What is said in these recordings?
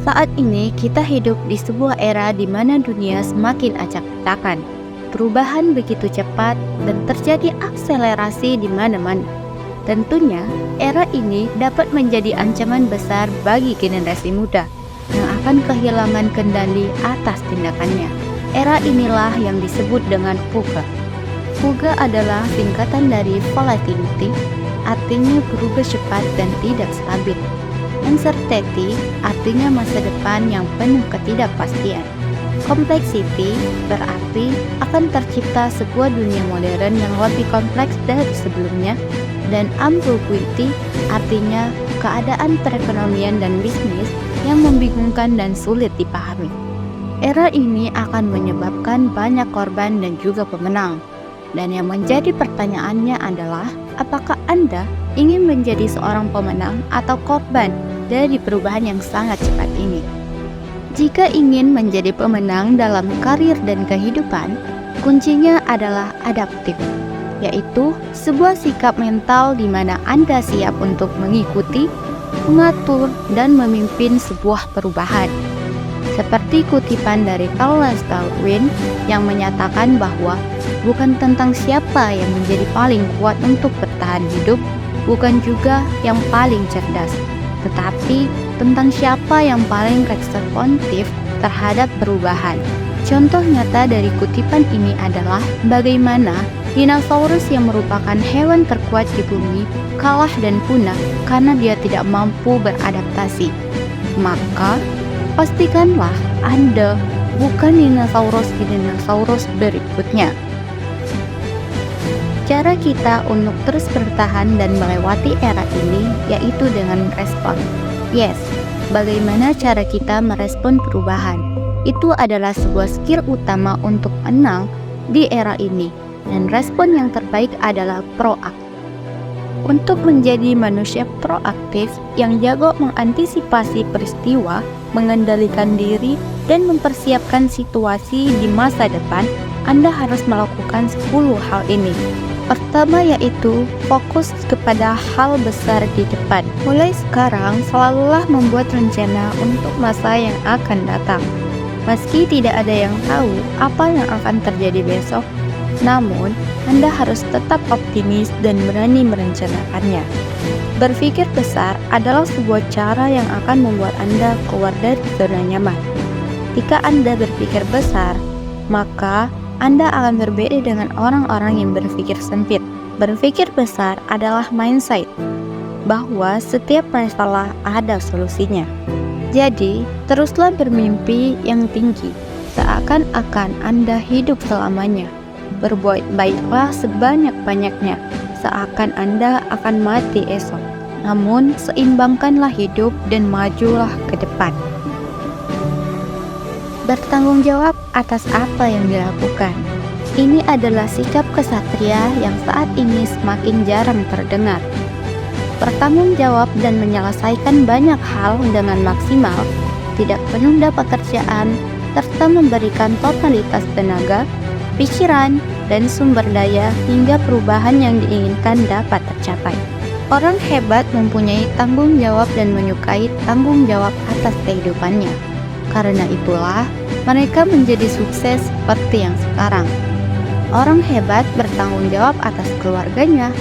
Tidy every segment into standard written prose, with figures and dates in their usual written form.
Saat ini kita hidup di sebuah era di mana dunia semakin acak-acakan. Perubahan begitu cepat dan terjadi akselerasi di mana-mana. Tentunya, era ini dapat menjadi ancaman besar bagi generasi muda yang akan kehilangan kendali atas tindakannya. Era inilah yang disebut dengan VUCA. VUCA adalah singkatan dari volatility, artinya berubah cepat dan tidak stabil. Uncertainty artinya masa depan yang penuh ketidakpastian. Complexity berarti akan tercipta sebuah dunia modern yang lebih kompleks dari sebelumnya, dan ambiguity artinya keadaan perekonomian dan bisnis yang membingungkan dan sulit dipahami. Era ini akan menyebabkan banyak korban dan juga pemenang. Dan yang menjadi pertanyaannya adalah, apakah Anda ingin menjadi seorang pemenang atau korban dari perubahan yang sangat cepat ini? Jika ingin menjadi pemenang dalam karir dan kehidupan, kuncinya adalah adaptif, yaitu sebuah sikap mental di mana Anda siap untuk mengikuti, mengatur, dan memimpin sebuah perubahan. Seperti kutipan dari Charles Darwin yang menyatakan bahwa bukan tentang siapa yang menjadi paling kuat untuk bertahan hidup, bukan juga yang paling cerdas, tetapi tentang siapa yang paling responsif terhadap perubahan. Contoh nyata dari kutipan ini adalah bagaimana dinosaurus yang merupakan hewan terkuat di bumi kalah dan punah karena dia tidak mampu beradaptasi. Maka, pastikanlah Anda bukan dinosaurus berikutnya. Cara kita untuk terus bertahan dan melewati era ini yaitu dengan merespon. Yes, bagaimana cara kita merespon perubahan? Itu adalah sebuah skill utama untuk menang di era ini, dan respon yang terbaik adalah proaktif. Untuk menjadi manusia proaktif yang jago mengantisipasi peristiwa, mengendalikan diri, dan mempersiapkan situasi di masa depan, Anda harus melakukan 10 hal ini. Pertama yaitu fokus kepada hal besar di depan. Mulai sekarang, selalulah membuat rencana untuk masa yang akan datang. Meski tidak ada yang tahu apa yang akan terjadi besok, namun Anda harus tetap optimis dan berani merencanakannya. Berpikir besar adalah sebuah cara yang akan membuat Anda keluar dari zona nyaman. Jika Anda berpikir besar, maka Anda akan berbeda dengan orang-orang yang berpikir sempit. Berpikir besar adalah mindset bahwa setiap masalah ada solusinya. Jadi, teruslah bermimpi yang tinggi, seakan-akan Anda hidup selamanya. Berbuat baiklah sebanyak-banyaknya, seakan Anda akan mati esok. Namun, seimbangkanlah hidup dan majulah ke depan. Bertanggung jawab atas apa yang dilakukan. Ini adalah sikap kesatria yang saat ini semakin jarang terdengar. Bertanggung jawab dan menyelesaikan banyak hal dengan maksimal, tidak menunda pekerjaan, serta memberikan totalitas tenaga, pikiran, dan sumber daya hingga perubahan yang diinginkan dapat tercapai. Orang hebat mempunyai tanggung jawab dan menyukai tanggung jawab atas kehidupannya. Karena itulah, mereka menjadi sukses seperti yang sekarang. Orang hebat bertanggung jawab atas keluarganya,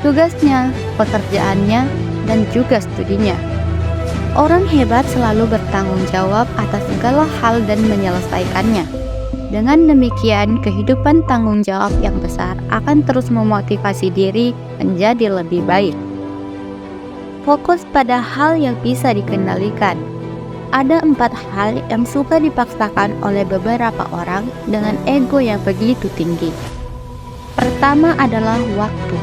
tugasnya, pekerjaannya, dan juga studinya. Orang hebat selalu bertanggung jawab atas segala hal dan menyelesaikannya. Dengan demikian, kehidupan tanggung jawab yang besar akan terus memotivasi diri menjadi lebih baik. Fokus pada hal yang bisa dikendalikan. Ada 4 hal yang suka dipaksakan oleh beberapa orang dengan ego yang begitu tinggi. Pertama adalah waktu.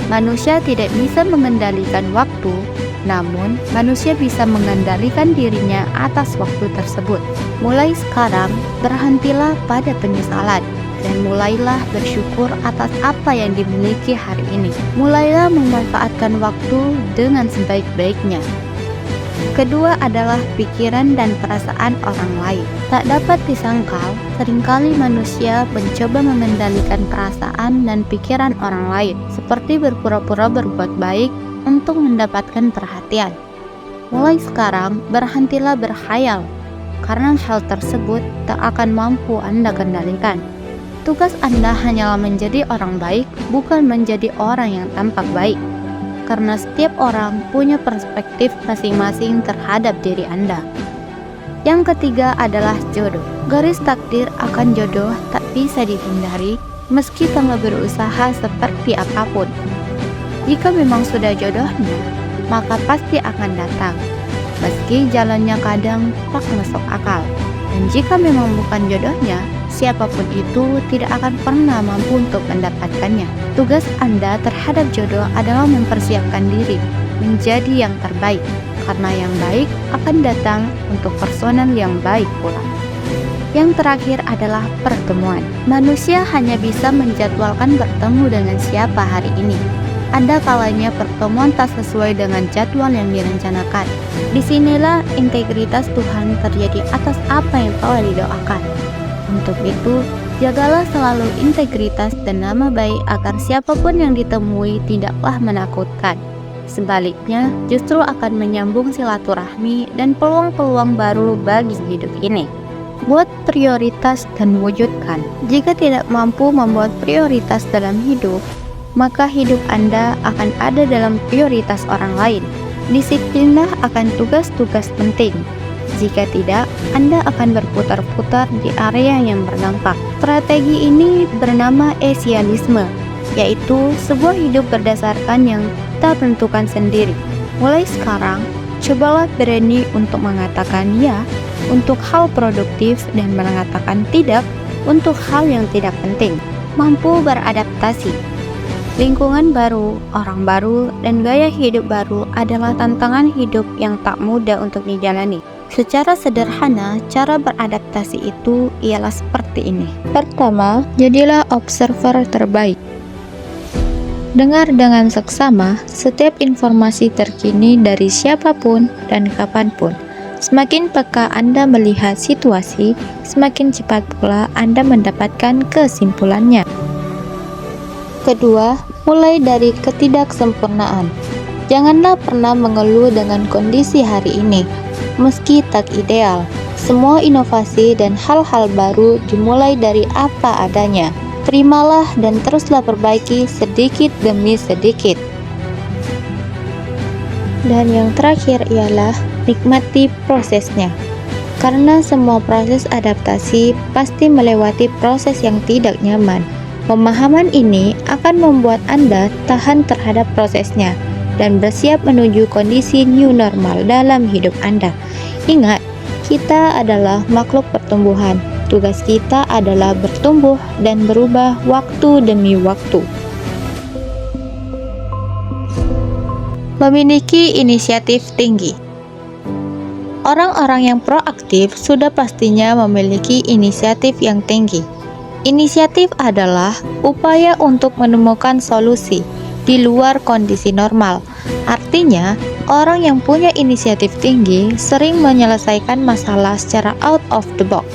Manusia tidak bisa mengendalikan waktu, namun manusia bisa mengendalikan dirinya atas waktu tersebut. Mulai sekarang, berhentilah pada penyesalan dan mulailah bersyukur atas apa yang dimiliki hari ini. Mulailah memanfaatkan waktu dengan sebaik-baiknya. Kedua adalah pikiran dan perasaan orang lain. Tak dapat disangkal, seringkali manusia mencoba mengendalikan perasaan dan pikiran orang lain, seperti berpura-pura berbuat baik untuk mendapatkan perhatian. Mulai sekarang, berhentilah berkhayal, karena hal tersebut tak akan mampu Anda kendalikan. Tugas Anda hanyalah menjadi orang baik, bukan menjadi orang yang tampak baik. Karena setiap orang punya perspektif masing-masing terhadap diri Anda. Yang ketiga adalah jodoh. Garis takdir akan jodoh tak bisa dihindari, meski kamu berusaha seperti apapun. Jika memang sudah jodohnya, maka pasti akan datang, meski jalannya kadang tak masuk akal. Dan jika memang bukan jodohnya, siapapun itu tidak akan pernah mampu untuk mendapatkannya. Tugas Anda terhadap jodoh adalah mempersiapkan diri menjadi yang terbaik, karena yang baik akan datang untuk personal yang baik pula. Yang terakhir adalah pertemuan. Manusia hanya bisa menjadwalkan bertemu dengan siapa hari ini. Ada kalanya pertemuan tak sesuai dengan jadwal yang direncanakan. Disinilah integritas Tuhan terjadi atas apa yang telah didoakan. Untuk itu, jagalah selalu integritas dan nama baik agar siapapun yang ditemui tidaklah menakutkan. Sebaliknya, justru akan menyambung silaturahmi dan peluang-peluang baru bagi hidup ini. Buat prioritas dan wujudkan. Jika tidak mampu membuat prioritas dalam hidup, maka hidup Anda akan ada dalam prioritas orang lain. Disiplinlah akan tugas-tugas penting. Jika tidak, Anda akan berputar-putar di area yang berdampak. Strategi ini bernama esialisme, yaitu sebuah hidup berdasarkan yang tak tentukan sendiri. Mulai sekarang, cobalah berani untuk mengatakan ya untuk hal produktif dan mengatakan tidak untuk hal yang tidak penting. Mampu beradaptasi. Lingkungan baru, orang baru, dan gaya hidup baru adalah tantangan hidup yang tak mudah untuk dijalani. Secara sederhana, cara beradaptasi itu ialah seperti ini. Pertama, jadilah observer terbaik. Dengar dengan seksama setiap informasi terkini dari siapapun dan kapanpun. Semakin peka Anda melihat situasi, semakin cepat pula Anda mendapatkan kesimpulannya. Kedua, mulai dari ketidaksempurnaan. Janganlah pernah mengeluh dengan kondisi hari ini, meski tak ideal. Semua inovasi dan hal-hal baru dimulai dari apa adanya. Terimalah dan teruslah perbaiki sedikit demi sedikit. Dan yang terakhir ialah nikmati prosesnya. Karena semua proses adaptasi pasti melewati proses yang tidak nyaman. Pemahaman ini akan membuat Anda tahan terhadap prosesnya dan bersiap menuju kondisi new normal dalam hidup Anda. Ingat, kita adalah makhluk pertumbuhan. Tugas kita adalah bertumbuh dan berubah waktu demi waktu. Memiliki inisiatif tinggi. Orang-orang yang proaktif sudah pastinya memiliki inisiatif yang tinggi. Inisiatif adalah upaya untuk menemukan solusi di luar kondisi normal. Artinya, orang yang punya inisiatif tinggi sering menyelesaikan masalah secara out of the box.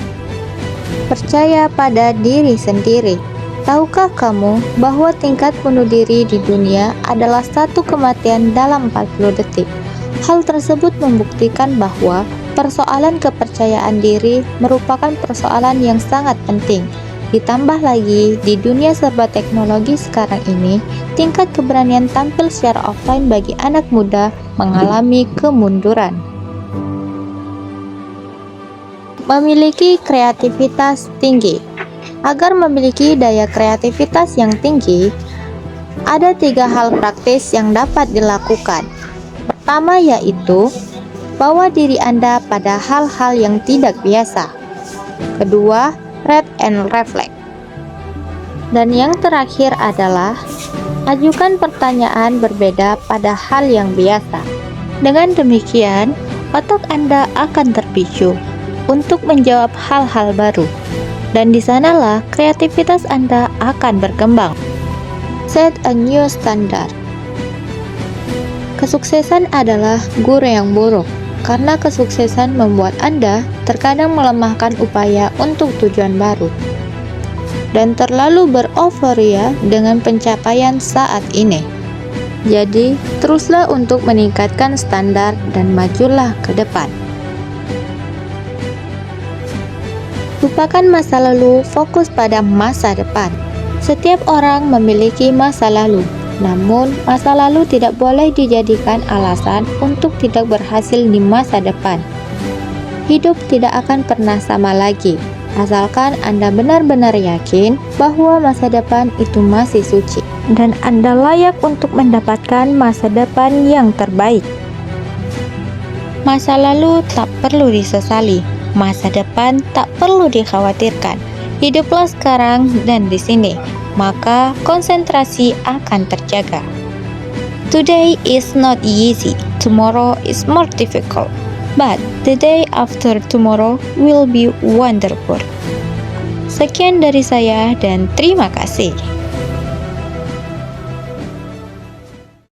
Percaya pada diri sendiri. Tahukah kamu bahwa tingkat bunuh diri di dunia adalah satu kematian dalam 40 detik? Hal tersebut membuktikan bahwa persoalan kepercayaan diri merupakan persoalan yang sangat penting. Ditambah lagi, di dunia serba teknologi sekarang ini, tingkat keberanian tampil secara offline bagi anak muda mengalami kemunduran. Memiliki kreativitas tinggi. Agar memiliki daya kreativitas yang tinggi, ada 3 hal praktis yang dapat dilakukan. Pertama yaitu, bawa diri Anda pada hal-hal yang tidak biasa. Kedua, read and reflect. Dan yang terakhir adalah, ajukan pertanyaan berbeda pada hal yang biasa. Dengan demikian, otak Anda akan terpicu untuk menjawab hal-hal baru. Dan di sanalah kreativitas Anda akan berkembang. Set a new standard. Kesuksesan adalah guru yang buruk, karena kesuksesan membuat Anda terkadang melemahkan upaya untuk tujuan baru dan terlalu beroforia dengan pencapaian saat ini. Jadi, teruslah untuk meningkatkan standar dan majulah ke depan. Lupakan masa lalu, fokus pada masa depan. Setiap orang memiliki masa lalu, namun masa lalu tidak boleh dijadikan alasan untuk tidak berhasil di masa depan. Hidup tidak akan pernah sama lagi, asalkan Anda benar-benar yakin bahwa masa depan itu masih suci dan Anda layak untuk mendapatkan masa depan yang terbaik. Masa lalu tak perlu disesali, masa depan tak perlu dikhawatirkan. Hiduplah sekarang dan di sini, maka konsentrasi akan terjaga. Today is not easy, tomorrow is more difficult, but the day after tomorrow will be wonderful. Sekian dari saya dan terima kasih.